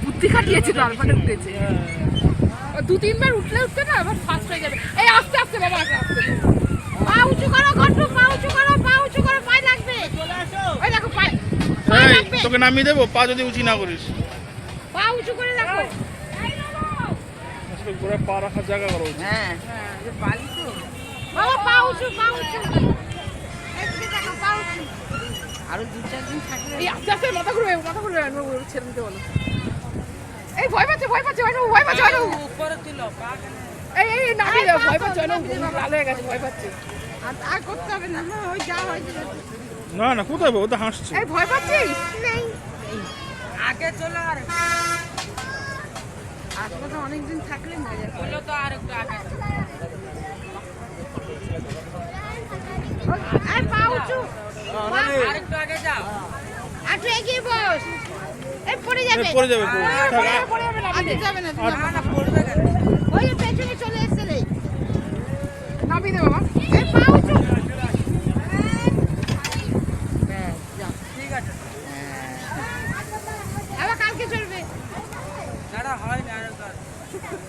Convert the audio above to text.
বুদ্ধি খাটিয়েছে তারপরে উঠেছে। দু তিনবার উঠলে না আবার ফার্স্ট হয়ে যাবে। এই আস্তে আস্তে বাবা, আস্তে আস্তে পা উঁচু করো, ঘটু পা উঁচু করো, পা উঁচু করো, পায়ে লাগবে। ওই দেখো পায়ে লাগবে। তোকে নামিয়ে দেবো পা যদি উঁচু না করিস। পা উঁচু করে রাখো। আসলে ঘোড়া পা রাখার জায়গা করো। হ্যাঁ বালি তো বাবা, পা উঁচু, পা উঁচু, একটু দেখো পা উঁচু। আরো 2-4 দিন থাকলে এই আস্তে আস্তে মাথা ঘুরবে, মাথা ঘুরবে। ছেড়ে দিতে বলো। এই ভয় পাচ্ছে, ভয় পাচ্ছে, ভয় পাচ্ছে। উপরে তুলো পা। এই নামিয়ে দাও, ভয় পাচ্ছে, লাল হয়ে গেছে, ভয় পাচ্ছে। আর করতে হবে না, ওই যা হয়েছে। না না, কোথায় ও তো হাসছে। এই ভয় পাচ্ছিস? আগে চলো আর হাসপাতালে অনেকদিন থাকলে মজা। চলো তো আর একটু আগে। আর পা উঁচু, আর একটু আগে যাও। একটু এগিয়ে বস। এই পড়ে যাবে, পড়ে যাবে। পড়ে যাবে, আগে যাবে না, না না পড়বে কেন? ওই পেছনে চলে এসছে রে। নামিয়ে দে বাবা। এই পা উঁচু। ঠিক আছে। আবার কালকে চলবে। দাঁড়া হয় না আর